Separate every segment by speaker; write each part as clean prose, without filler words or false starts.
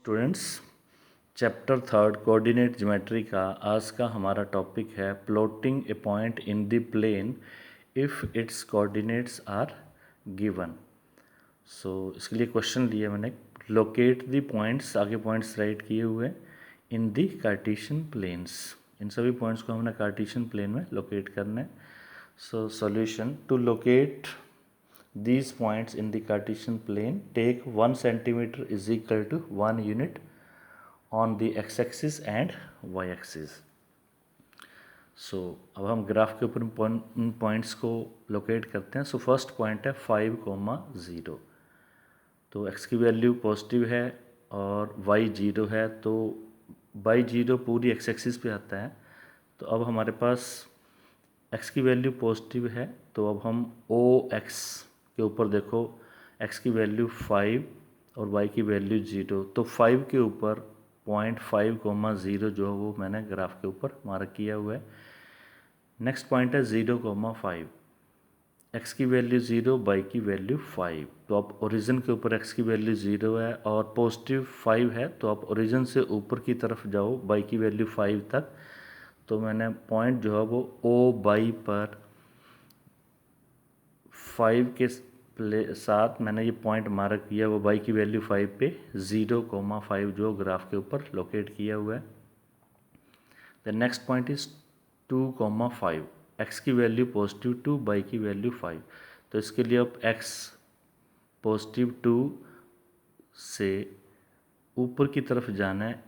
Speaker 1: Students, chapter third coordinate geometry का आज का हमारा टॉपिक है plotting a point in the plane if its coordinates are given. So इसके लिए क्वेश्चन लिया मैंने, लोकेट द पॉइंट्स, आगे पॉइंट्स राइट किए हुए इन द कार्टेशियन प्लेन्स। इन सभी पॉइंट्स को हमने कार्टेशियन प्लेन में लोकेट करना है। So solution, to locate these points in the Cartesian plane, take 1 centimeter is equal to 1 unit on the x-axis and y-axis. So अब हम ग्राफ के ऊपर इन पॉइंट्स को लोकेट करते हैं। सो फर्स्ट पॉइंट है 5,0। तो x की वैल्यू पॉजिटिव है और y 0 है, तो y 0 पूरी एक्स एक्सिस पे आता है। तो अब हमारे पास x की वैल्यू पॉजिटिव है, तो अब हम OX के ऊपर देखो, x की वैल्यू 5 और y की वैल्यू 0, तो 5 के ऊपर 0.5, जो है वो मैंने ग्राफ के ऊपर मार्क किया हुआ है। नेक्स्ट पॉइंट है 0,5, x की वैल्यू 0, y की वैल्यू 5। तो अब ओरिजिन के ऊपर x की वैल्यू 0 है और पॉजिटिव 5 है, तो आप ओरिजिन से ऊपर की तरफ जाओ y की वैल्यू 5 तक। तो मैंने पॉइंट जो है वो O पर 5 के साथ मैंने ये पॉइंट मार्क किया, वो y की वैल्यू 5 पे 0,5 जो ग्राफ के ऊपर लोकेट किया हुआ है। The next point is 2,5, x की वैल्यू पॉजिटिव 2, y की वैल्यू 5। तो इसके लिए अब x पॉजिटिव 2 से ऊपर की तरफ जाना है,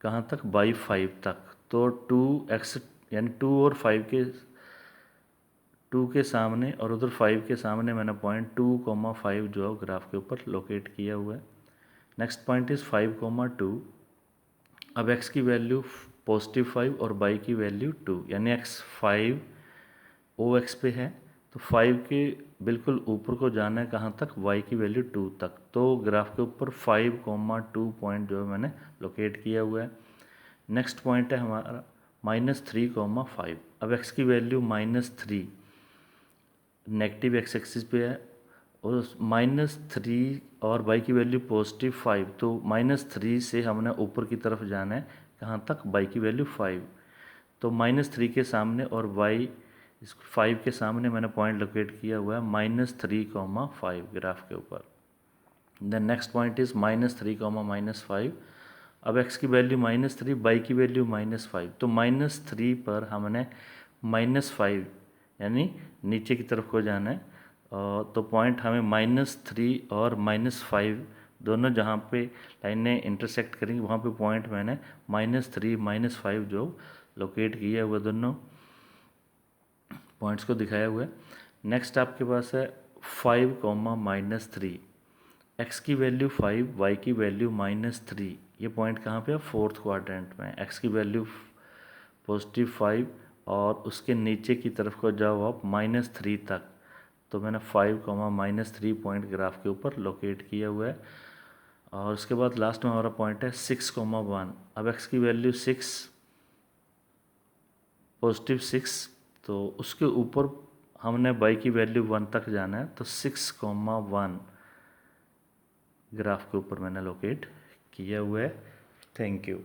Speaker 1: कहाँ तक, y 5 तक। तो 2x यानी 2 और 5 के 2 के सामने और उधर 5 के सामने मैंने पॉइंट 2,5 जो है ग्राफ के ऊपर लोकेट किया हुआ है। Next point is 5,2। अब x की वैल्यू पॉजिटिव 5 और y की वैल्यू 2, यानी x 5 OX पे है, तो 5 के बिल्कुल ऊपर को जाना है, कहाँ तक, y की वैल्यू 2 तक। तो ग्राफ के ऊपर 5,2 पॉइंट जो है मैंने लोकेट किया हुआ है। नेक्स्ट पॉइंट है हमारा -3,5। अब x की वैल्यू -3 नेगेटिव एक्स एक्सिस पे है और -3 और y की वैल्यू पॉजिटिव 5, तो -3 से हमने ऊपर की तरफ जाना है, कहाँ तक, y की वैल्यू 5। तो -3 के सामने और y 5 के सामने मैंने पॉइंट लोकेट किया हुआ है -3,5 ग्राफ के ऊपर। Then next point is -3,-5। अब x की वैल्यू -3, y की वैल्यू -5, तो -3 पर हमने -5 यानी नीचे की तरफ को जाना है। तो पॉइंट हमें -3 और -5 दोनों जहाँ पे लाइनें इंटरसेक्ट करेंगी वहाँ पे पॉइंट मैंने -3 -5 जो लोकेट किया हुआ, दोनों पॉइंट्स को दिखाया हुआ है। नेक्स्ट आपके पास है 5,-3, x की वैल्यू 5, y की वैल्यू -3। ये पॉइंट कहाँ पे है, फोर्थ क्वाड्रेंट में। x की वैल्यू पॉजिटिव 5 और उसके नीचे की तरफ को जाओ आप -3 तक। तो मैंने 5,-3 पॉइंट ग्राफ के ऊपर लोकेट किया हुआ है। और उसके बाद लास्ट में हमारा पॉइंट है 6,1। अब x की वैल्यू 6, पॉजिटिव 6, तो उसके ऊपर हमने y की वैल्यू 1 तक जाना है, तो 6,1 ग्राफ के ऊपर मैंने लोकेट किया हुआ है। Thank you.